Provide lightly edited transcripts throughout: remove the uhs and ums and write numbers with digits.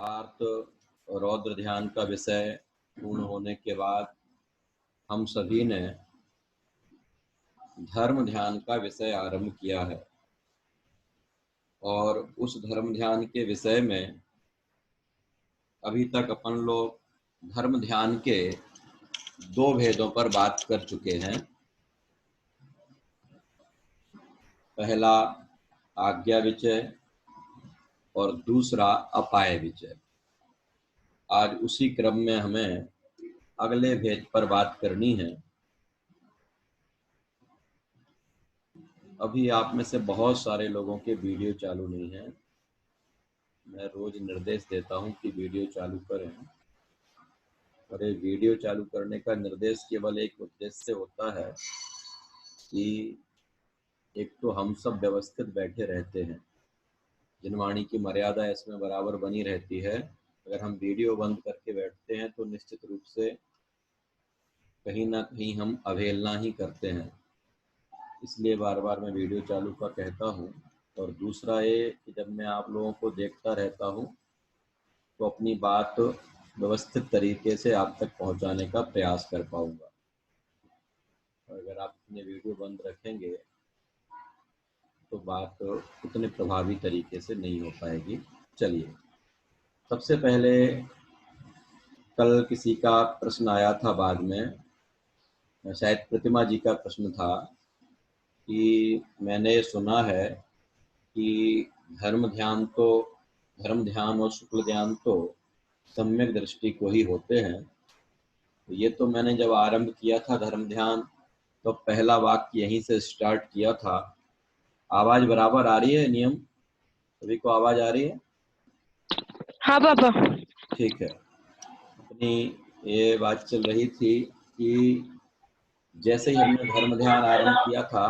आर्त रौद्र ध्यान का विषय पूर्ण होने के बाद हम सभी ने धर्म ध्यान का विषय आरंभ किया है और उस धर्म ध्यान के विषय में अभी तक अपन लोग धर्म ध्यान के दो भेदों पर बात कर चुके हैं। पहला आज्ञा विचय और दूसरा अपाय विचय। आज उसी क्रम में हमें अगले भेद पर बात करनी है। अभी आप में से बहुत सारे लोगों के वीडियो चालू नहीं है। मैं रोज निर्देश देता हूं कि वीडियो चालू करें, और ये वीडियो चालू करने का निर्देश केवल एक उद्देश्य से होता है कि एक तो हम सब व्यवस्थित बैठे रहते हैं, जिनवाणी की मर्यादा इसमें बराबर बनी रहती है। अगर हम वीडियो बंद करके बैठते हैं तो निश्चित रूप से कहीं ना कहीं हम अवहेलना ही करते हैं। इसलिए बार बार मैं वीडियो चालू का कहता हूँ। और दूसरा ये कि जब मैं आप लोगों को देखता रहता हूँ तो अपनी बात व्यवस्थित तरीके से आप तक पहुँचाने का प्रयास कर पाऊँगा। और अगर आप अपने वीडियो बंद रखेंगे तो बात उतने प्रभावी तरीके से नहीं हो पाएगी। चलिए, सबसे पहले कल किसी का प्रश्न आया था, बाद में शायद प्रतिमा जी का प्रश्न था कि मैंने सुना है कि धर्म ध्यान और शुक्ल ध्यान तो सम्यक दृष्टि को ही होते हैं। तो ये तो मैंने जब आरंभ किया था धर्म ध्यान तो पहला वाक्य यहीं से स्टार्ट किया था। आवाज बराबर आ रही है? नियम सभी को आवाज आ रही है? हाँ पापा। ठीक है। अपनी ये बात चल रही थी कि जैसे ही हमने धर्म ध्यान आरंभ किया था,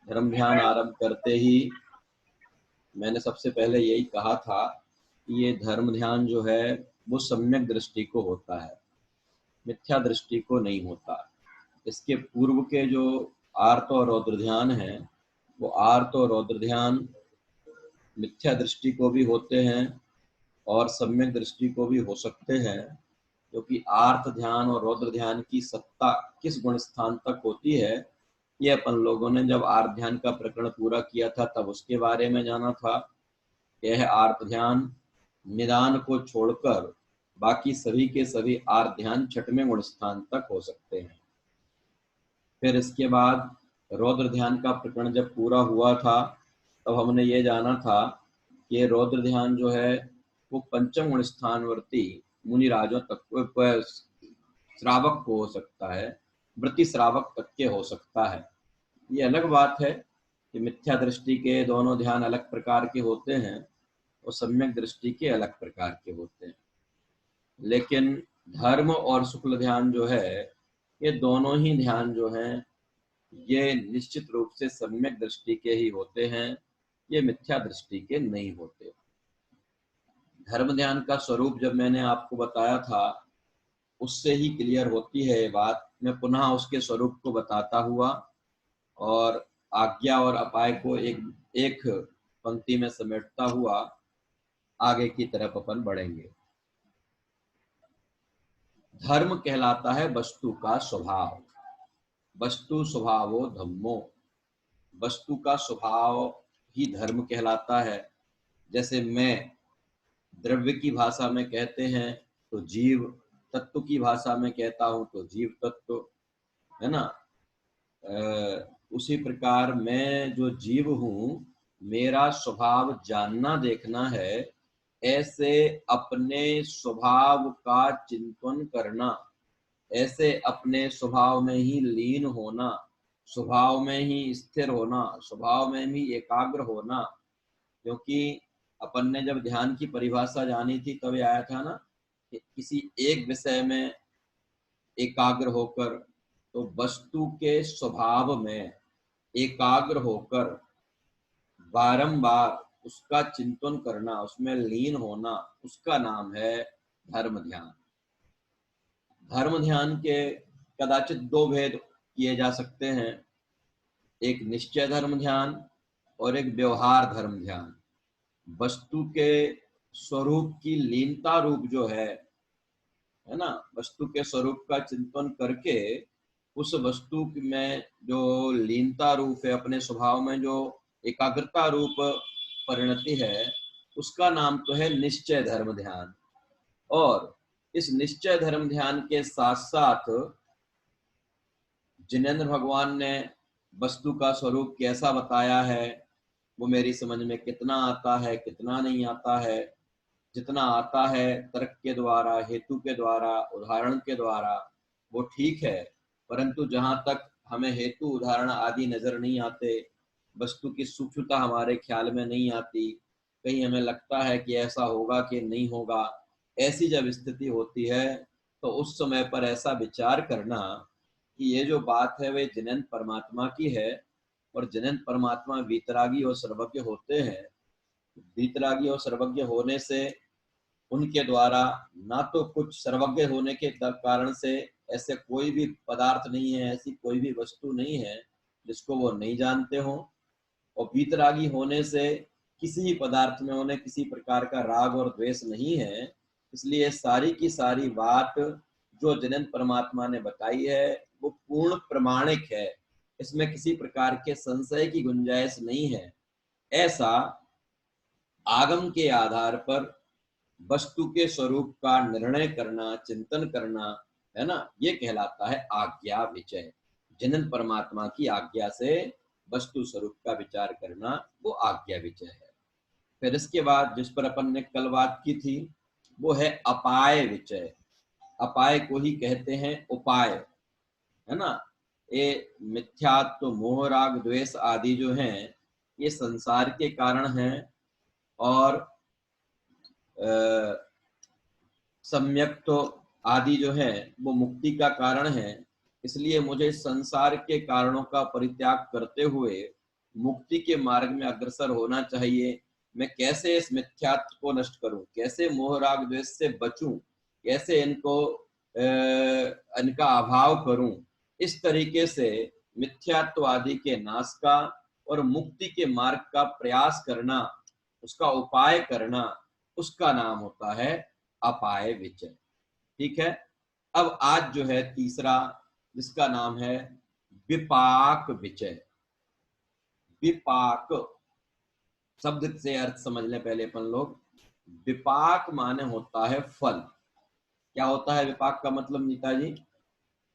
धर्म ध्यान आरंभ करते ही मैंने सबसे पहले यही कहा था कि ये धर्म ध्यान जो है वो सम्यक दृष्टि को होता है, मिथ्या दृष्टि को नहीं होता। इसके पूर्व के जो आर्त और रौद्र ध्यान है, वो आर्त और रौद्र ध्यान मिथ्या दृष्टि को भी होते हैं और सम्यक दृष्टि को भी हो सकते हैं। क्योंकि आर्त ध्यान और रौद्र ध्यान की सत्ता किस गुण स्थान तक होती है, ये अपन लोगों ने जब आर्त ध्यान का प्रकरण पूरा किया था तब उसके बारे में जाना था। यह आर्त ध्यान निदान को छोड़कर बाकी सभी के सभी आर्त ध्यान छठवें गुण स्थान तक हो सकते हैं। फिर इसके बाद रौद्र ध्यान का प्रकरण जब पूरा हुआ था तब हमने ये जाना था कि रौद्र ध्यान जो है वो पंचम गुण स्थानवर्ती मुनि राजों तक श्रावक को हो सकता है, वृत्ति श्रावक तक के हो सकता है। ये अलग बात है कि मिथ्या दृष्टि के दोनों ध्यान अलग प्रकार के होते हैं और सम्यक दृष्टि के अलग प्रकार के होते हैं। लेकिन धर्म और शुक्ल ध्यान जो है, ये दोनों ही ध्यान जो हैं ये निश्चित रूप से सम्यक दृष्टि के ही होते हैं, ये मिथ्या दृष्टि के नहीं होते। धर्म ध्यान का स्वरूप जब मैंने आपको बताया था उससे ही क्लियर होती है ये बात। मैं पुनः उसके स्वरूप को बताता हुआ और आज्ञा और अपाय को एक पंक्ति में समेटता हुआ आगे की तरफ अपन बढ़ेंगे। धर्म कहलाता है वस्तु का स्वभाव। वस्तु स्वभावो धम्मो। वस्तु का स्वभाव ही धर्म कहलाता है। जैसे मैं द्रव्य की भाषा में कहते हैं तो जीव, तत्व की भाषा में कहता हूं तो जीव तत्व, है ना। उसी प्रकार मैं जो जीव हूं, मेरा स्वभाव जानना देखना है, ऐसे अपने स्वभाव का चिंतन करना, ऐसे अपने स्वभाव में ही लीन होना, स्वभाव में ही स्थिर होना, स्वभाव में ही एकाग्र होना। क्योंकि अपन ने जब ध्यान की परिभाषा जानी थी तब आया था ना कि किसी एक विषय में एकाग्र होकर, तो वस्तु के स्वभाव में एकाग्र होकर बारंबार उसका चिंतन करना, उसमें लीन होना, उसका नाम है धर्म ध्यान। धर्म ध्यान के कदाचित दो भेद किए जा सकते हैं, एक निश्चय धर्म ध्यान और एक व्यवहार धर्म ध्यान। वस्तु के स्वरूप की लीनता रूप जो है ना, वस्तु के स्वरूप का चिंतन करके उस वस्तु में जो लीनता रूप है, अपने स्वभाव में जो एकाग्रता रूप परिणति है, उसका नाम तो है निश्चय धर्म ध्यान। और इस निश्चय धर्म ध्यान के साथ साथ जिनेंद्र भगवान ने वस्तु का स्वरूप कैसा बताया है, वो मेरी समझ में कितना आता है कितना नहीं आता है। जितना आता है तर्क के द्वारा, हेतु के द्वारा, उदाहरण के द्वारा, वो ठीक है, परंतु जहां तक हमें हेतु उदाहरण आदि नजर नहीं आते, वस्तु की सूक्ष्मता हमारे ख्याल में नहीं आती, कहीं हमें लगता है कि ऐसा होगा कि नहीं होगा, ऐसी जब स्थिति होती है तो उस समय पर ऐसा विचार करना कि ये जो बात है वे जिनेंद्र परमात्मा की है, और जिनेंद्र परमात्मा वीतरागी और सर्वज्ञ होते हैं। वीतरागी और सर्वज्ञ होने से उनके द्वारा ना तो कुछ सर्वज्ञ होने के कारण से ऐसे कोई भी पदार्थ नहीं है, ऐसी कोई भी वस्तु नहीं है जिसको वो नहीं जानते हो, और वीतरागी होने से किसी ही पदार्थ में उन्हें किसी प्रकार का राग और द्वेष नहीं है। इसलिए सारी की सारी बात जो जिनेंद्र परमात्मा ने बताई है वो पूर्ण प्रमाणिक है, इसमें किसी प्रकार के संशय की गुंजाइश नहीं है। ऐसा आगम के आधार पर वस्तु के स्वरूप का निर्णय करना, चिंतन करना, है ना, ये कहलाता है आज्ञा विचय। जिनेंद्र परमात्मा की आज्ञा से वस्तु स्वरूप का विचार करना, वो आज्ञा विचय है। फिर इसके बाद जिस पर अपन ने कल बात की थी वो है अपाय विचय। अपाय को ही कहते हैं उपाय, है ना। ये मिथ्यात्व, मोह, राग, द्वेष आदि जो हैं ये संसार के कारण हैं, और सम्यक तो आदि जो है वो मुक्ति का कारण है। इसलिए मुझे संसार के कारणों का परित्याग करते हुए मुक्ति के मार्ग में अग्रसर होना चाहिए। मैं कैसे इस मिथ्यात्व को नष्ट करूं, कैसे मोह राग द्वेष से बचूं, कैसे इनका अभाव करूं, इस तरीके से मिथ्यात्व आदि के नाश का और मुक्ति के मार्ग का प्रयास करना, उसका उपाय करना, उसका नाम होता है अपाय विचय। ठीक है। अब आज जो है तीसरा, जिसका नाम है विपाक विचय। विपाक शब्द से अर्थ समझ लें पहले अपन लोग। विपाक माने होता है फल। क्या होता है विपाक का मतलब, नीता जी?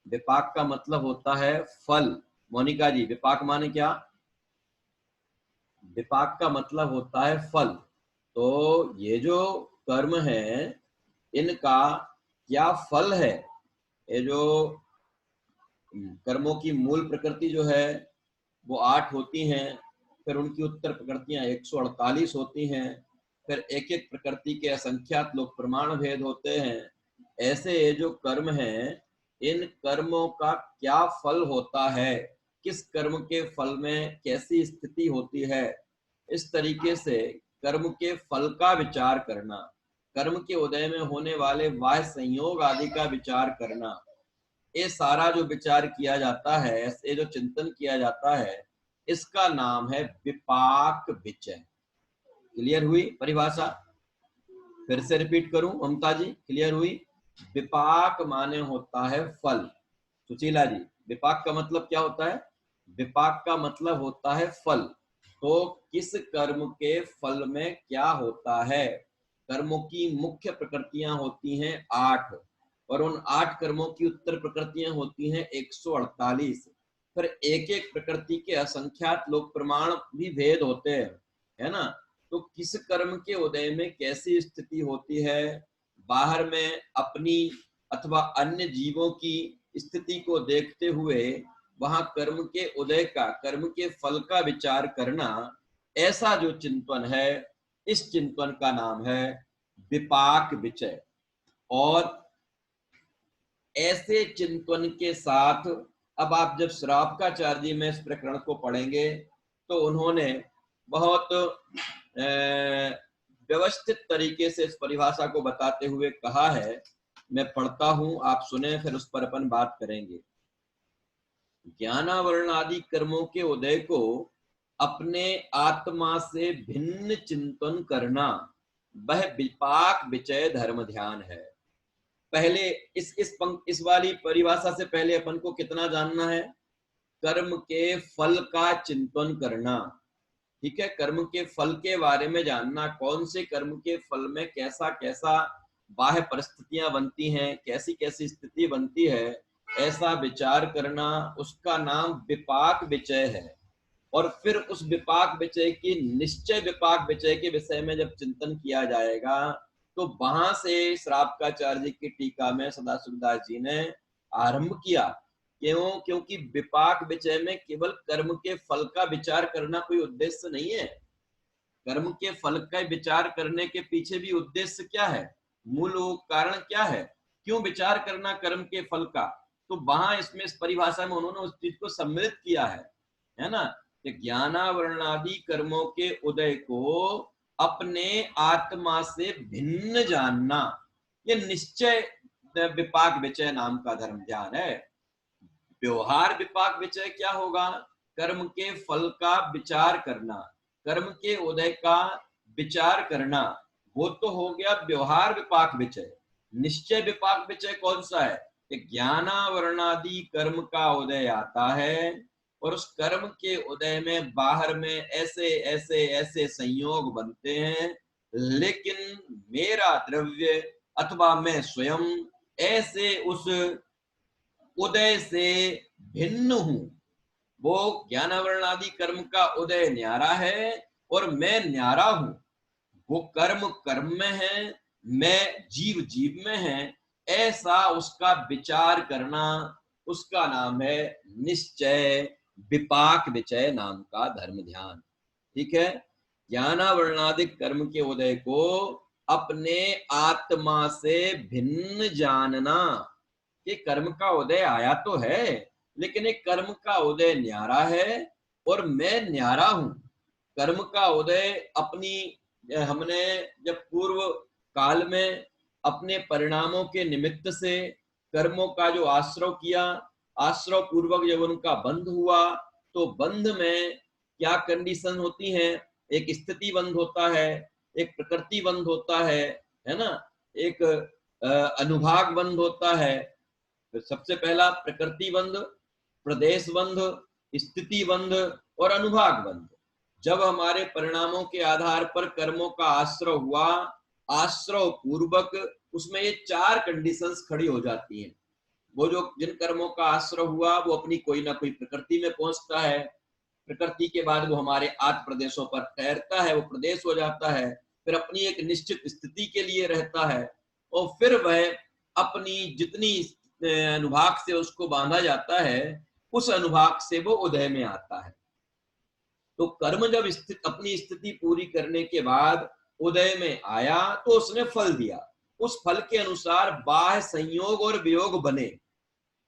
विपाक का मतलब होता है फल। मोनिका जी, विपाक माने क्या? विपाक का मतलब होता है फल। तो ये जो कर्म है इनका क्या फल है? ये जो कर्मों की मूल प्रकृति जो है वो 8 होती हैं, फिर उनकी उत्तर प्रकृतियां 148 होती हैं, फिर एक एक प्रकृति के असंख्यात लोग प्रमाण भेद होते हैं। ऐसे ये जो कर्म हैं, इन कर्मों का क्या फल होता है, किस कर्म के फल में कैसी स्थिति होती है, इस तरीके से कर्म के फल का विचार करना, कर्म के उदय में होने वाले बाह्य संयोग आदि का विचार करना, ये सारा जो विचार किया जाता है, ये जो चिंतन किया जाता है, इसका नाम है विपाक विचय। क्लियर हुई परिभाषा? फिर से रिपीट करूं ममता जी, क्लियर हुई? विपाक माने होता है फल। सुशीला जी, विपाक का मतलब क्या होता है? विपाक का मतलब होता है फल। तो किस कर्म के फल में क्या होता है? कर्मों की मुख्य प्रकृतियां होती हैं 8, और उन 8 कर्मों की उत्तर प्रकृतियां होती हैं 148। फिर एक एक प्रकृति के असंख्यात लोक प्रमाण भी भेद होते हैं, है ना। तो किस कर्म के उदय में कैसी स्थिति होती है, बाहर में अपनी अथवा अन्य जीवों की स्थिति को देखते हुए वहां कर्म के उदय का, कर्म के फल का विचार करना, ऐसा जो चिंतन है, इस चिंतन का नाम है विपाक विचय। और ऐसे चिंतन के साथ अब आप जब श्रावकाचार्य जी में इस प्रकरण को पढ़ेंगे तो उन्होंने बहुत व्यवस्थित तरीके से इस परिभाषा को बताते हुए कहा है। मैं पढ़ता हूं, आप सुने, फिर उस पर अपन बात करेंगे। ज्ञानावरण आदि कर्मों के उदय को अपने आत्मा से भिन्न चिंतन करना, वह विपाक विचय धर्म ध्यान है। पहले इस वाली परिभाषा से पहले अपन को कितना जानना है? कर्म के फल का चिंतन करना। ठीक है, कर्म के फल के बारे में जानना, कौन से कर्म के फल में कैसा कैसा बाह्य परिस्थितियां बनती हैं, कैसी कैसी स्थिति बनती है, ऐसा विचार करना, उसका नाम विपाक विचय है। और फिर उस विपाक विचय की निश्चय विपाक विचय के विषय में जब चिंतन किया जाएगा तो वहां से श्रावकाचार्य जी की टीका में सदाशिवदास जी ने आरंभ किया। क्यों? क्योंकि विपाक विचय में केवल कर्म के फल का विचार करना कोई उद्देश्य नहीं है। कर्म के फल का विचार करने के पीछे भी उद्देश्य क्या है, मूल कारण क्या है, क्यों विचार करना कर्म के फल का? तो वहां इसमें इस परिभाषा में उन्होंने उस चीज को सम्मिलित किया है ना, कि ज्ञानावरणादि कर्मों के उदय को अपने आत्मा से भिन्न जानना, ये निश्चय विपाक विचय नाम का धर्म ध्यान है। व्यवहार विपाक विचय क्या होगा? कर्म के फल का विचार करना, कर्म के उदय का विचार करना, वो तो हो गया व्यवहार विपाक विचय। निश्चय विपाक विचय कौन सा है? कि ज्ञानावरणादि कर्म का उदय आता है और उस कर्म के उदय में बाहर में ऐसे ऐसे ऐसे संयोग बनते हैं, लेकिन मेरा द्रव्य अथवा मैं स्वयं ऐसे उस उदय से भिन्न हूं। वो ज्ञानावरण आदि कर्म का उदय न्यारा है और मैं न्यारा हूं। वो कर्म कर्म में है, मैं जीव जीव में है, ऐसा उसका विचार करना, उसका नाम है निश्चय विपाक विचय नाम का धर्म ध्यान। ठीक है, ज्ञानावरणादिक कर्म के उदय को अपने आत्मा से भिन्न जानना, कि कर्म का उदय आया तो है, लेकिन एक कर्म का उदय न्यारा है और मैं न्यारा हूं। कर्म का उदय अपनी, हमने जब पूर्व काल में अपने परिणामों के निमित्त से कर्मों का जो आश्रव किया, आश्रव पूर्वक जब उनका बंध हुआ तो बंध में क्या कंडीशन होती हैं? एक स्थिति बंध होता है, एक प्रकृति बंध होता है ना, एक अनुभाग बंध होता है। तो सबसे पहला प्रकृति बंध, प्रदेश बंध, स्थिति बंध और अनुभाग बंध। जब हमारे परिणामों के आधार पर कर्मों का आश्रय हुआ, आश्रय पूर्वक उसमें ये चार कंडीशंस खड़ी हो जाती हैं। वो जो जिन कर्मों का आश्रय हुआ वो अपनी कोई ना कोई प्रकृति में पहुंचता है, प्रकृति के बाद वो हमारे आठ प्रदेशों पर ठहरता है, वो प्रदेश हो जाता है, फिर अपनी एक निश्चित स्थिति के लिए रहता है और फिर वह अपनी जितनी अनुभाग से उसको बांधा जाता है, उस अनुभाग से वो उदय में आता है। तो कर्म जब अपनी स्थिति पूरी करने के बाद उदय में आया तो उसने फल दिया, उस फल के अनुसार बाह्य संयोग और वियोग बने,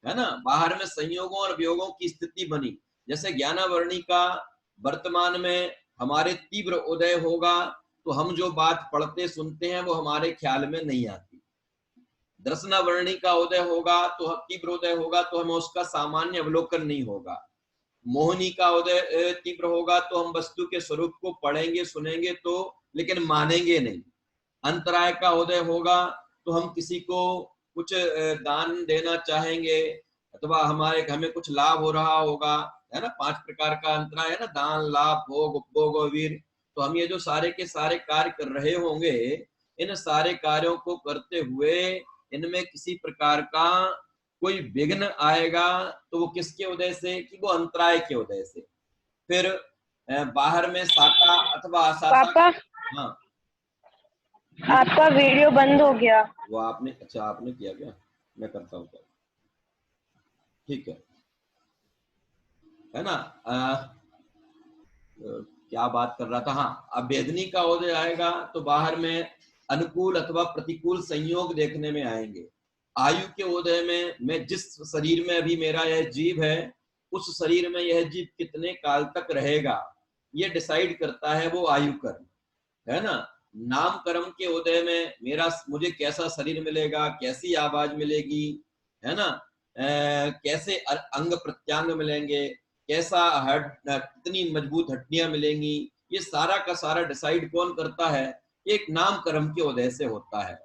है ना, बाहर में संयोगों और वियोगों की स्थिति बनी। जैसे ज्ञानावरणी का वर्तमान में हमारे तीव्र उदय होगा तो हम जो बात पढ़ते सुनते हैं वो हमारे ख्याल में नहीं आती। दर्शनावरणी का उदय होगा तो तीव्र उदय होगा तो हमें उसका सामान्य अवलोकन नहीं होगा। मोहिनी का उदय तीव्र होगा तो हम वस्तु के स्वरूप को पढ़ेंगे सुनेंगे तो, लेकिन मानेंगे नहीं। अंतराय का उदय होगा तो हम किसी को कुछ दान देना चाहेंगे अथवा हमें कुछ लाभ हो रहा होगा, है ना, 5 प्रकार का अंतराय है ना, दान, लाभ, भोग, उपभोग और वीर। तो हम ये जो सारे के सारे कार्य कर रहे होंगे, इन सारे कार्यों को करते हुए इनमें किसी प्रकार का कोई विघ्न आएगा तो वो किसके उदय से? कि वो अंतराय के उदय से। फिर बाहर में साका अथवा असाका। पापा हाँ, आपका वीडियो बंद हो गया। वो आपने, अच्छा आपने किया क्या? मैं करता हूँ, ठीक है ना। क्या बात कर रहा था? हाँ, अब वेदनी का उदय आएगा तो बाहर में अनुकूल अथवा प्रतिकूल संयोग देखने में आएंगे। आयु के उदय में मैं जिस शरीर में अभी मेरा यह जीव है, उस शरीर में यह जीव कितने काल तक रहेगा, ये डिसाइड करता है वो आयु कर्म, है ना। नाम कर्म के उदय में मुझे कैसा शरीर मिलेगा, कैसी आवाज मिलेगी, है ना, कैसे अंग प्रत्यांग मिलेंगे, कैसा कितनी मजबूत हड्डियां मिलेंगी, ये सारा का सारा डिसाइड कौन करता है? एक नाम कर्म के उदय से होता है,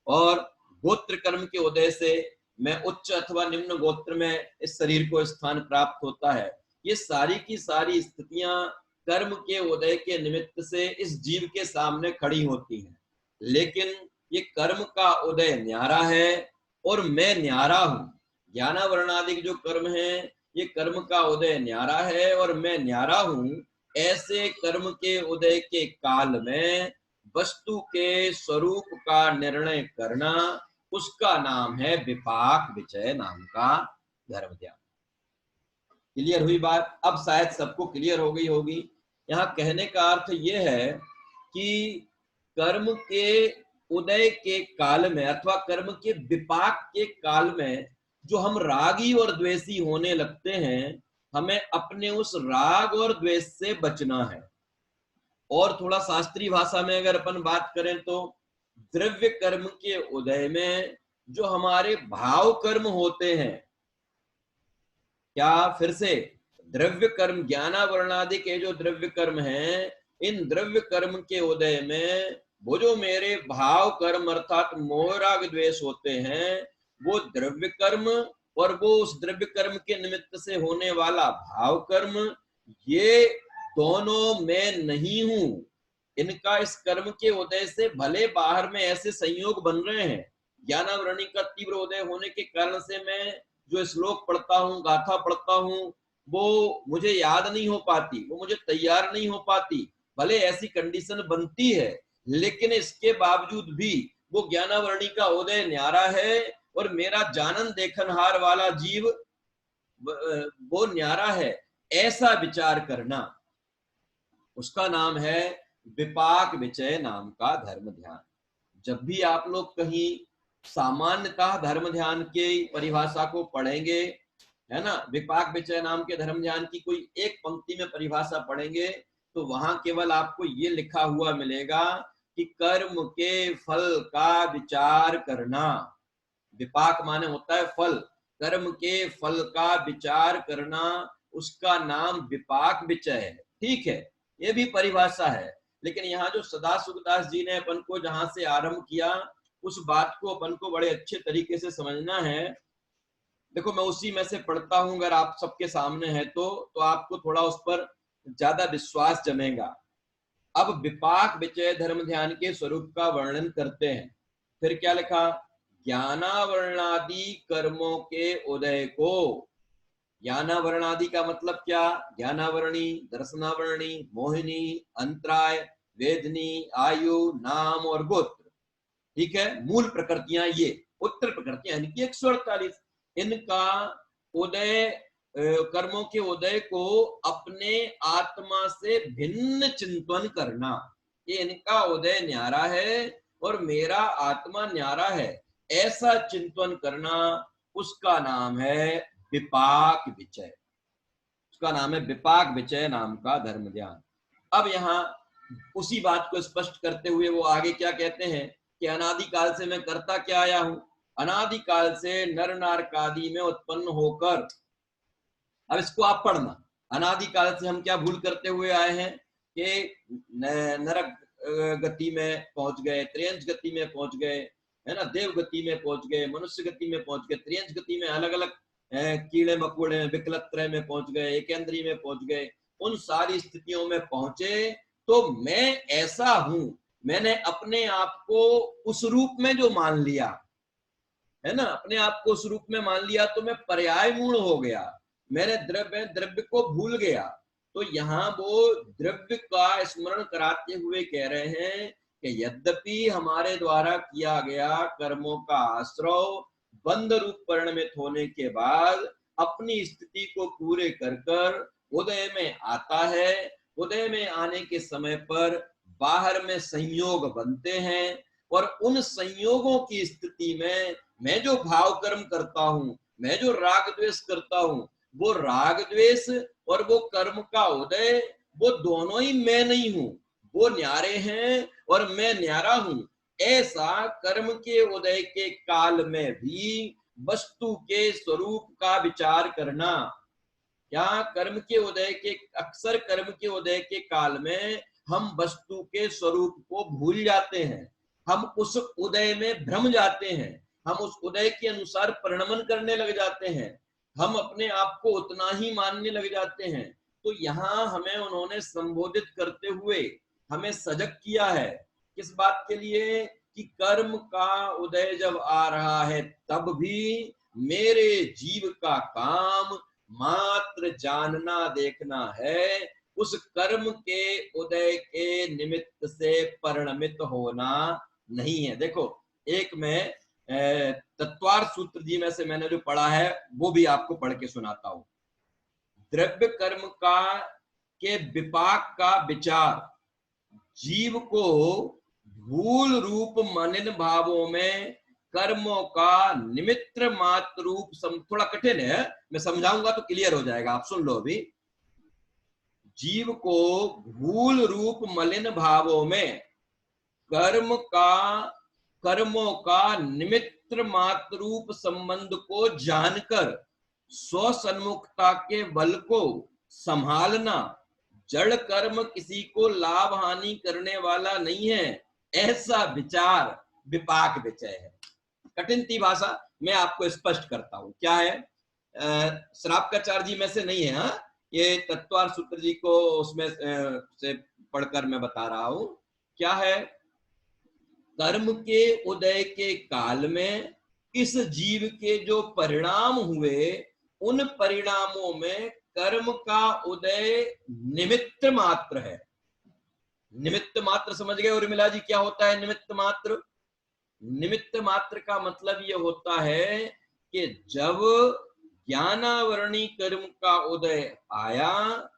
और गोत्र कर्म के उदय से मैं उच्च अथवा निम्न गोत्र में इस शरीर को स्थान प्राप्त होता है। ये सारी की सारी स्थितियां कर्म के उदय के निमित्त से इस जीव के सामने खड़ी होती हैं, लेकिन ये कर्म का उदय न्यारा है और मैं न्यारा हूं। ज्ञानावरणादि जो कर्म है ये कर्म का उदय न्यारा है और मैं न्यारा हूं। ऐसे कर्म के उदय के काल में वस्तु के स्वरूप का निर्णय करना, उसका नाम है विपाक विचय नाम का धर्म ध्यान। क्लियर हुई बात? अब शायद सबको क्लियर हो गई होगी। यहाँ कहने का अर्थ यह है कि कर्म के उदय के काल में अथवा कर्म के विपाक के काल में जो हम रागी और द्वेषी होने लगते हैं, हमें अपने उस राग और द्वेष से बचना है। और थोड़ा शास्त्रीय भाषा में अगर अपन बात करें तो द्रव्य कर्म के उदय में जो हमारे भाव कर्म होते हैं, क्या फिर से द्रव्य कर्म ज्ञानावरणादि के जो द्रव्य कर्म हैं, इन द्रव्य कर्म के उदय में वो जो मेरे भाव कर्म अर्थात मोह राग द्वेष होते हैं, वो द्रव्य कर्म और वो उस द्रव्य कर्म के निमित्त से होने वाला भाव कर्म, ये दोनों मैं नहीं हूं। इनका इस कर्म के उदय से भले बाहर में ऐसे संयोग बन रहे हैं, ज्ञानावरणी का तीव्र उदय होने के कारण से मैं जो श्लोक पढ़ता हूँ, गाथा पढ़ता हूँ, वो मुझे याद नहीं हो पाती, वो मुझे तैयार नहीं हो पाती, भले ऐसी कंडीशन बनती है, लेकिन इसके बावजूद भी वो ज्ञानावरणी का उदय न्यारा है और मेरा जानन देखनहार वाला जीव वो न्यारा है, ऐसा विचार करना, उसका नाम है विपाक विचय नाम का धर्म ध्यान। जब भी आप लोग कहीं सामान्यतः धर्म ध्यान के परिभाषा को पढ़ेंगे, है ना, विपाक विचय नाम के धर्म ध्यान की कोई एक पंक्ति में परिभाषा पढ़ेंगे तो वहां केवल आपको ये लिखा हुआ मिलेगा कि कर्म के फल का विचार करना। विपाक माने होता है फल, कर्म के फल का विचार करना, उसका नाम विपाक विचय है। ठीक है, ये भी परिभाषा है, लेकिन यहाँ जो सदाशिवदास जी ने अपन को जहां से आरंभ किया, उस बात को अपन को बड़े अच्छे तरीके से समझना है। देखो मैं उसी में से पढ़ता हूं, अगर आप सबके सामने है तो आपको थोड़ा उस पर ज्यादा विश्वास जमेगा। अब विपाक विचय धर्म ध्यान के स्वरूप का वर्णन करते हैं। फिर क्या लिखा? ज्ञानावरणादि कर्मों के उदय को, ज्ञानावरणादि का मतलब क्या? ज्ञानावरणी, दर्शनावरणी, मोहिनी, अंतराय, वेदनी, आयु, नाम और गोत्र। ठीक है, मूल प्रकृतियां ये, उत्तर प्रकृतियां यानी कि 148, इनका उदय, कर्मों के उदय को अपने आत्मा से भिन्न चिंतन करना, ये इनका उदय न्यारा है और मेरा आत्मा न्यारा है, ऐसा चिंतन करना, उसका नाम है विपाक विचय। उसका नाम है विपाक विचय नाम का धर्म ध्यान। अब यहाँ उसी बात को स्पष्ट करते हुए वो आगे क्या कहते हैं कि अनादिकाल से मैं करता क्या आया हूं, अनादिकाल से नर नारकादि में उत्पन्न होकर, अब इसको आप पढ़ना, अनादिकाल से हम क्या भूल करते हुए आए हैं कि नरक गति में पहुंच गए, त्रियंश गति में पहुंच गए, है ना, देव गति में पहुंच गए, मनुष्य गति में पहुंच गए, त्रियंश गति में अलग अलग कीड़े मकोड़े में, विकलत्रय में पहुंच गए, एकेंद्रीय में पहुंच गए, उन सारी स्थितियों में पहुंचे तो मैं ऐसा हूं, मैंने अपने आप को उस रूप में जो मान लिया, है ना, अपने आप को उस रूप में मान लिया तो मैं पर्याय मूल हो गया, मैंने द्रव्य को भूल गया। तो यहाँ वो द्रव्य का स्मरण कराते हुए कह रहे हैं कि यद्यपि हमारे द्वारा किया गया कर्मों का आश्रय बंध रूप परिणमित होने के बाद अपनी स्थिति को पूरे कर कर उदय में आता है, उदय में आने के समय पर बाहर में संयोग बनते हैं और उन संयोगों की स्थिति में मैं जो भाव कर्म करता हूं, मैं जो राग द्वेष करता हूं, वो राग द्वेष और वो कर्म का उदय, वो दोनों ही मैं नहीं हूं, वो न्यारे हैं और मैं न्यारा हूं। ऐसा कर्म के उदय के काल में भी वस्तु के स्वरूप का विचार करना। क्या कर्म के उदय के, अक्सर कर्म के उदय के काल में हम वस्तु के स्वरूप को भूल जाते हैं, हम उस उदय में भ्रम जाते हैं, हम उस उदय के अनुसार परिणमन करने लग जाते हैं, हम अपने आप को उतना ही मानने लग जाते हैं। तो यहाँ हमें उन्होंने संबोधित करते हुए हमें सजग किया है, किस बात के लिए कि कर्म का उदय जब आ रहा है तब भी मेरे जीव का काम मात्र जानना देखना है, उस कर्म के उदय के निमित्त से परिणमित होना नहीं है। देखो, एक मैं तत्वार्थ सूत्र जी में से मैंने जो पढ़ा है वो भी आपको पढ़ के सुनाता हूं। द्रव्य कर्म का के विपाक का विचार जीव को भूल रूप मलिन भावों में कर्मों का निमित्त मात्र रूप थोड़ा कठिन है, मैं समझाऊंगा तो क्लियर हो जाएगा, आप सुन लो अभी। जीव को भूल रूप मलिन भावों में कर्मों का निमित्त मात्र रूप संबंध को जानकर स्वसन्मुखता के बल को संभालना, जड़ कर्म किसी को लाभ हानि करने वाला नहीं है, ऐसा विचार विपाक विचय है। कठिन थी भाषा, मैं आपको स्पष्ट करता हूं क्या है। श्रावकाचार्य जी में से नहीं है, हाँ, ये तत्वार्थ सूत्र जी को उसमें से पढ़कर मैं बता रहा हूं। क्या है, कर्म के उदय के काल में इस जीव के जो परिणाम हुए, उन परिणामों में कर्म का उदय निमित्त मात्र है। निमित्त मात्र समझ गए उर्मिला जी क्या होता है निमित्त मात्र? निमित्त मात्र का मतलब ये होता है कि जब ज्ञानावरणी कर्म का उदय आया,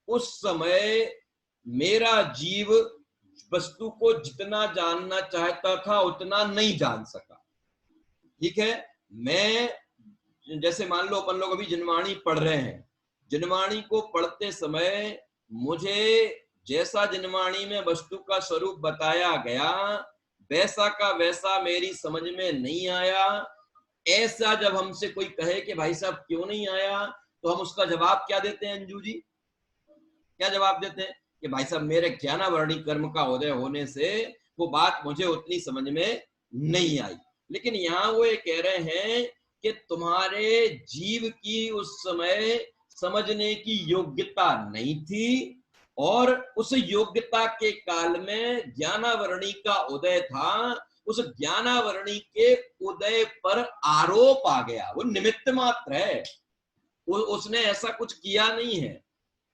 उस समय मेरा जीव वस्तु को जितना जानना चाहता था उतना नहीं जान सका। ठीक है, मैं जैसे मान लो अपन लोग अभी जिनवाणी पढ़ रहे हैं, जिनवाणी को पढ़ते समय मुझे जैसा जिनवाणी में वस्तु का स्वरूप बताया गया वैसा का वैसा मेरी समझ में नहीं आया। ऐसा जब हमसे कोई कहे कि भाई साहब क्यों नहीं आया, तो हम उसका जवाब क्या देते हैं अंजू जी? क्या जवाब देते हैं कि भाई साहब मेरे ज्ञानावरणी कर्म का उदय होने से वो बात मुझे उतनी समझ में नहीं आई। लेकिन यहाँ वो ये कह रहे हैं कि तुम्हारे जीव की उस समय समझने की योग्यता नहीं थी, और उस योग्यता के काल में ज्ञानावरणी का उदय था, उस ज्ञानावरणी के उदय पर आरोप आ गया, वो निमित्त मात्र है, उसने ऐसा कुछ किया नहीं है।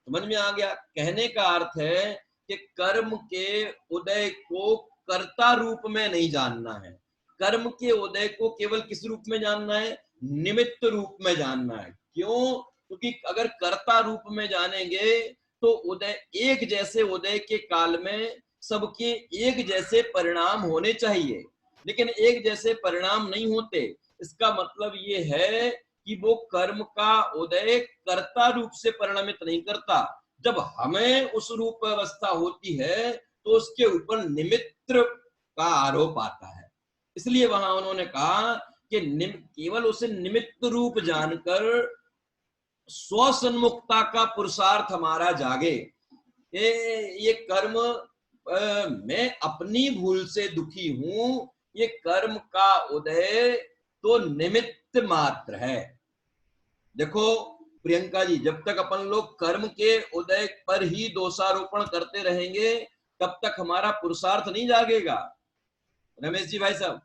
समझ में आ गया? कहने का अर्थ है कि कर्म के उदय को कर्ता रूप में नहीं जानना है, कर्म के उदय को केवल किस रूप में जानना है? निमित्त रूप में जानना है। क्यों? क्योंकि अगर कर्ता रूप में जानेंगे तो उदय एक जैसे उदय के काल में सबके एक जैसे परिणाम होने चाहिए, लेकिन एक जैसे परिणाम नहीं होते। इसका मतलब ये है कि वो कर्म का उदय कर्ता रूप से परिणमित नहीं करता। जब हमें उस रूप अवस्था होती है तो उसके ऊपर निमित्त का आरोप आता है। इसलिए वहां उन्होंने कहा कि केवल उसे निमित्त रूप जानकर स्वसन्मुखता का पुरुषार्थ हमारा जागे। ये कर्म मैं अपनी भूल से दुखी हूं, ये कर्म का उदय तो निमित्त मात्र है। देखो प्रियंका जी, जब तक अपन लोग कर्म के उदय पर ही दोषारोपण करते रहेंगे तब तक हमारा पुरुषार्थ नहीं जागेगा। रमेश जी भाई साहब,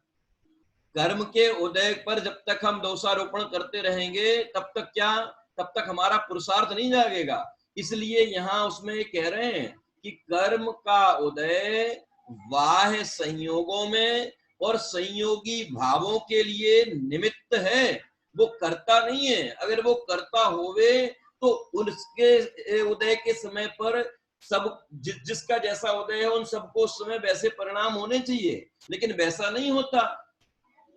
कर्म के उदय पर जब तक हम दोषारोपण करते रहेंगे तब तक क्या, तब तक हमारा पुरुषार्थ नहीं जागेगा। इसलिए यहाँ उसमें कह रहे हैं कि कर्म का उदय बाह्य संयोगों में और संयोगी भावों के लिए निमित्त है, वो कर्ता नहीं है। अगर वो कर्ता होवे तो उसके उदय के समय पर सब जिसका जैसा उदय है उन सबको उस समय वैसे परिणाम होने चाहिए, लेकिन वैसा नहीं होता।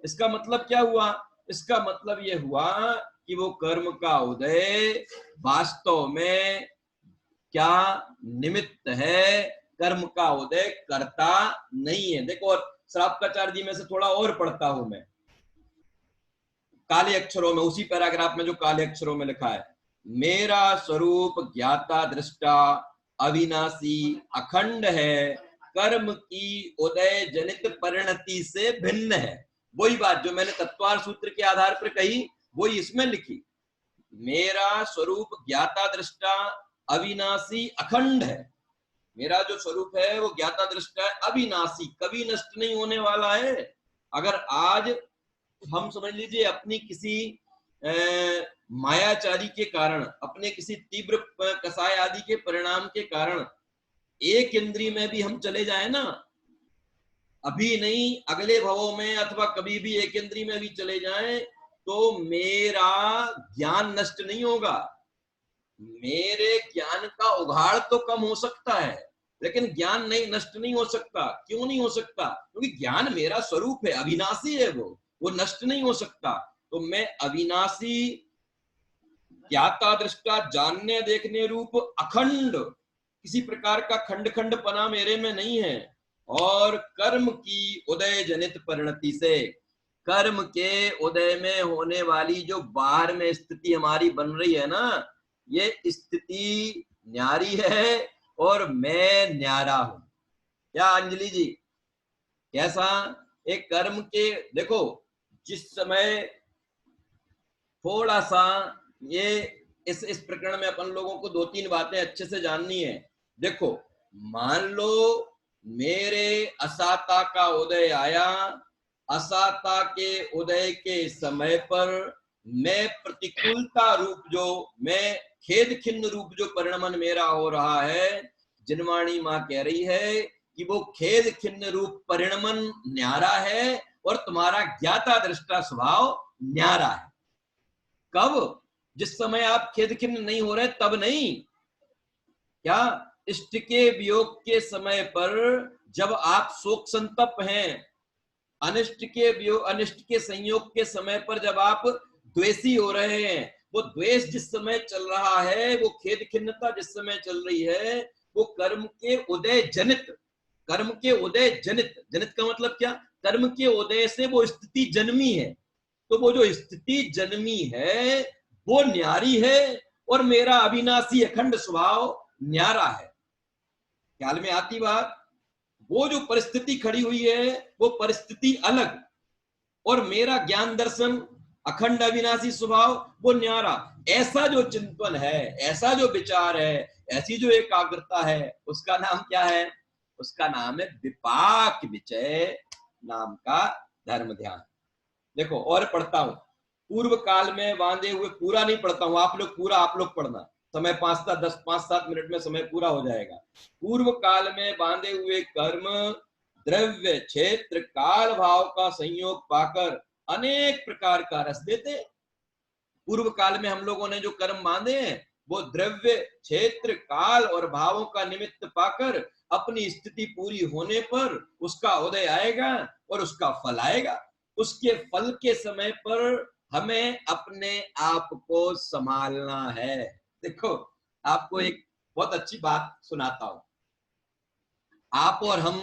इसका मतलब क्या हुआ? इसका मतलब यह हुआ कि वो कर्म का उदय वास्तव में क्या निमित्त है, कर्म का उदय कर्ता नहीं है। देखो, और श्रावकाचार्य जी में से थोड़ा और पढ़ता हूं मैं काले अक्षरों में, उसी पैराग्राफ में जो काले अक्षरों में लिखा है, मेरा स्वरूप ज्ञाता दृष्टा अविनाशी अखंड है, कर्म की उदय जनित परिणति से भिन्न है। वही बात जो मैंने तत्वार सूत्र के आधार पर कही वही इसमें लिखी। मेरा स्वरूप ज्ञाता दृष्टा अविनाशी अखंड है। मेरा जो स्वरूप है वो ज्ञाता दृष्टा है, अविनाशी, कभी नष्ट नहीं होने वाला है। अगर आज हम समझ लीजिए अपनी किसी मायाचारी के कारण, अपने किसी तीव्र कसाय आदि के परिणाम के कारण एक इंद्रिय में भी हम चले जाए ना, अभी नहीं अगले भवों में अथवा कभी भी एक इंद्रिय में भी चले जाएं, तो मेरा ज्ञान नष्ट नहीं होगा। मेरे ज्ञान का उघाड़ तो कम हो सकता है, लेकिन ज्ञान नहीं नष्ट नहीं हो सकता। क्यों नहीं हो सकता? क्योंकि ज्ञान मेरा स्वरूप है, अविनाशी है, वो नष्ट नहीं हो सकता। तो मैं अविनाशी ज्ञाता दृष्टा जानने देखने रूप अखंड, किसी प्रकार का खंड खंड पना मेरे में नहीं है। और कर्म की उदय जनित परिणति से, कर्म के उदय में होने वाली जो बाहर में स्थिति हमारी बन रही है ना, ये स्थिति न्यारी है और मैं न्यारा हूं। क्या अंजलि जी, कैसा? एक कर्म के, देखो जिस समय थोड़ा सा ये इस प्रकरण में अपन लोगों को 2-3 बातें अच्छे से जाननी है। देखो, मान लो मेरे असाता का उदय आया, असाता के उदय के समय पर मैं प्रतिकूलता रूप जो, मैं खेद खिन्न रूप जो परिणमन मेरा हो रहा है, जिनवाणी मां कह रही है कि वो खेद खिन्न रूप परिणमन न्यारा है और तुम्हारा ज्ञाता दृष्टा स्वभाव न्यारा है। कब? जिस समय आप खेद खिन्न नहीं हो रहे तब नहीं। क्या? इष्ट के वियोग के समय पर जब आप शोक संतप हैं, अनिष्ट के वियोग, अनिष्ट के संयोग के समय पर जब आप द्वेषी हो रहे हैं, वो द्वेष जिस समय चल रहा है, वो खेद खिन्नता जिस समय चल रही है, वो कर्म के उदय जनित, कर्म के उदय जनित, जनित का मतलब क्या? कर्म के उदय से वो स्थिति जन्मी है। तो वो जो स्थिति जन्मी है वो न्यारी है और मेरा अविनाशी अखंड स्वभाव न्यारा है। ख्याल में आती बात? वो जो परिस्थिति खड़ी हुई है वो परिस्थिति अलग, और मेरा ज्ञान दर्शन अखंड अविनाशी स्वभाव वो न्यारा। ऐसा जो चिंतन है, ऐसा जो विचार है, ऐसी जो एकाग्रता है, उसका नाम क्या है? उसका नाम है विपाक विचय नाम का धर्म ध्यान। देखो और पढ़ता हूं, पूर्व काल में बांधे हुए, पूरा नहीं पढ़ता हूं, आप लोग पूरा आप लोग पढ़ना, समय 5-7 मिनट में समय पूरा हो जाएगा। पूर्व काल में बांधे हुए कर्म द्रव्य क्षेत्र काल भाव का संयोग पाकर अनेक प्रकार का रस देते। पूर्व काल में हम लोगों ने जो कर्म बांधे हैं वो द्रव्य क्षेत्र काल और भावों का निमित्त पाकर अपनी स्थिति पूरी होने पर उसका उदय आएगा और उसका फल आएगा। उसके फल के समय पर हमें अपने आप को संभालना है। देखो आपको एक बहुत अच्छी बात सुनाता हूं। आप और हम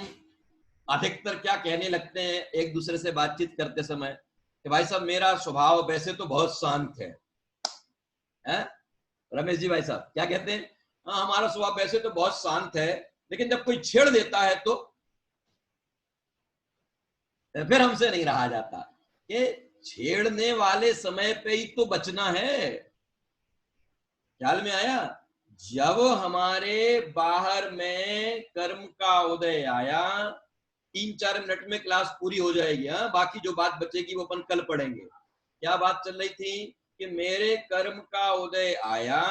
अधिकतर क्या कहने लगते हैं एक दूसरे से बातचीत करते समय कि भाई साहब मेरा स्वभाव वैसे तो बहुत शांत है, रमेश जी भाई साहब क्या कहते हैं? हाँ हमारा स्वभाव वैसे तो बहुत शांत है, लेकिन जब कोई छेड़ देता है तो फिर हमसे नहीं रहा जाता। कि छेड़ने वाले समय पे ही तो बचना है। ख्याल में आया? जब हमारे बाहर में कर्म का उदय आया, 3-4 मिनट में क्लास पूरी हो जाएगी। हाँ, बाकी जो बात बचेगी वो अपन कल पढ़ेंगे। क्या बात चल रही थी कि मेरे कर्म का उदय आया,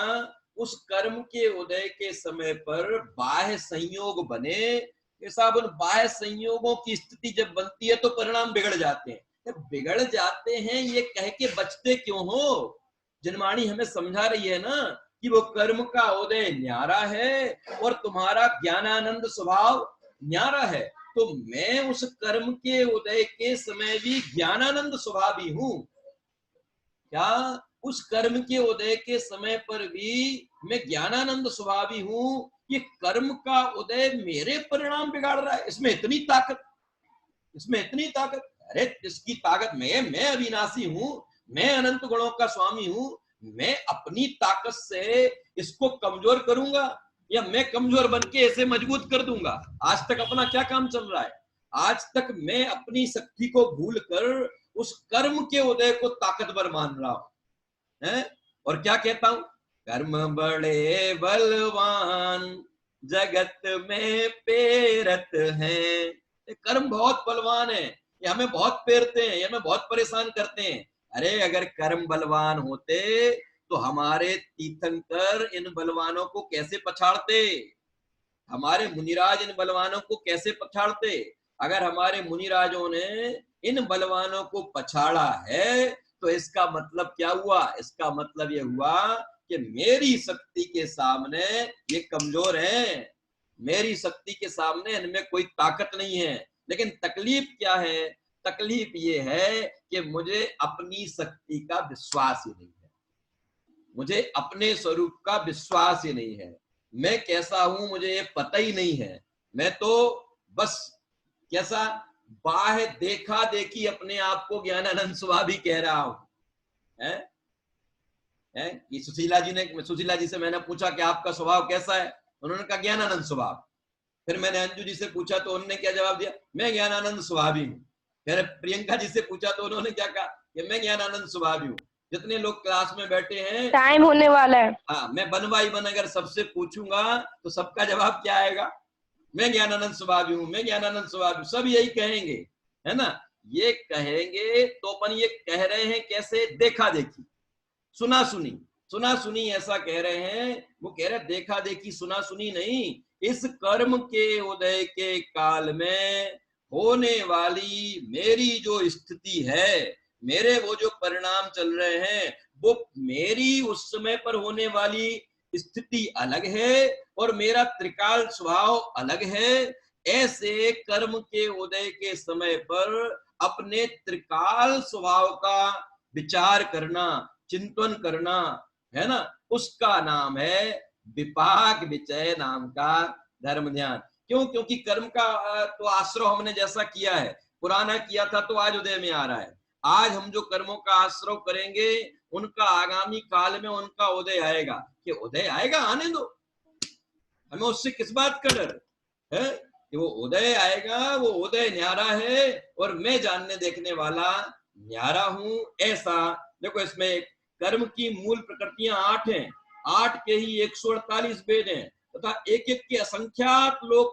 उस कर्म के उदय के समय पर बाह्य संयोग बने। साहब उन बाह्य संयोगों की स्थिति जब बनती है तो परिणाम बिगड़ जाते हैं। बिगड़ जाते हैं ये कह के बचते क्यों हो? जनवाणी हमें समझा रही है ना कि वो कर्म का उदय न्यारा है और तुम्हारा ज्ञानानंद स्वभाव न्यारा है। तो मैं उस कर्म के उदय के समय भी ज्ञानानंद स्वभावी हूं। क्या उस कर्म के उदय के समय पर भी मैं ज्ञानानंद स्वभावी हूं? ये कर्म का उदय मेरे परिणाम बिगाड़ रहा है, इसमें इतनी ताकत, इसमें इतनी ताकत। अरे इसकी ताकत, मैं अविनाशी हूं, मैं अनंत गुणों का स्वामी हूं, मैं अपनी ताकत से इसको कमजोर करूंगा? या मैं कमजोर बन के ऐसे मजबूत कर दूंगा। आज तक अपना क्या काम चल रहा है? आज तक मैं अपनी शक्ति को भूलकर उस कर्म के उदय को ताकतवर मान रहा हूं, है? और क्या कहता हूं? कर्म बड़े बलवान जगत में पेरत हैं। ये कर्म बहुत बलवान है, ये हमें बहुत पेरते हैं, ये हमें बहुत परेशान करते हैं। अरे अगर कर्म बलवान होते तो हमारे तीर्थंकर इन बलवानों को कैसे पछाड़ते? हमारे मुनिराज इन बलवानों को कैसे पछाड़ते? अगर हमारे मुनिराजों ने इन बलवानों को पछाड़ा है तो इसका मतलब क्या हुआ? इसका मतलब ये हुआ कि मेरी शक्ति के सामने ये कमजोर हैं, मेरी शक्ति के सामने इनमें कोई ताकत नहीं है। लेकिन तकलीफ क्या है? तकलीफ ये है कि मुझे अपनी शक्ति का विश्वास ही नहीं है, मुझे अपने स्वरूप का विश्वास ही नहीं है। मैं कैसा हूं मुझे ये पता ही नहीं है। मैं तो बस कैसा बाह्य देखा देखी अपने आप को ज्ञानानंद स्वभावी कह रहा हूं, है? कि सुशीला जी से मैंने पूछा कि आपका स्वभाव कैसा है? उन्होंने कहा ज्ञानानंद स्वभाव। फिर मैंने अंजू जी से पूछा तो उन्होंने क्या जवाब दिया? मैं ज्ञानानंद स्वभावी हूँ। फिर प्रियंका जी से पूछा तो उन्होंने क्या कहा कि मैं ज्ञानानंद स्वभावी हूँ। जितने लोग क्लास में बैठे हैं, टाइम होने वाला है। हाँ, मैं बन बाई बन अगर सबसे पूछूंगा तो सबका जवाब क्या आएगा? मैं ज्ञानानंद स्वभावी हूँ, मैं ज्ञानानंद स्वभावी हूँ। सब यही कहेंगे, है ना? ये कहेंगे तो अपन ये कह रहे हैं कैसे? देखा देखी, सुना सुनी, सुना सुनी ऐसा कह रहे हैं। वो कह रहे देखा देखी सुना सुनी नहीं, इस कर्म के उदय के काल में होने वाली मेरी जो स्थिति है, मेरे वो जो परिणाम चल रहे हैं, वो मेरी उस समय पर होने वाली स्थिति अलग है और मेरा त्रिकाल स्वभाव अलग है। ऐसे कर्म के उदय के समय पर अपने त्रिकाल स्वभाव का विचार करना, चिंतन करना, है ना, उसका नाम है विपाक विचय नाम का धर्म ध्यान। क्यों? क्योंकि कर्म का तो आश्रय हमने जैसा किया है, पुराना किया था तो आज उदय में आ रहा है। आज हम जो कर्मों का आश्रय करेंगे उनका आगामी काल में उनका उदय आएगा। कि उदय आएगा, आने दो, हमें उससे किस बात का डर है? कि वो उदय आएगा, वो उदय न्यारा है और मैं जानने देखने वाला न्यारा हूं। ऐसा देखो, इसमें कर्म की मूल प्रकृतियां 8 हैं, 8 के ही 148 वेद हैं तथा एक एक के असंख्यात लोक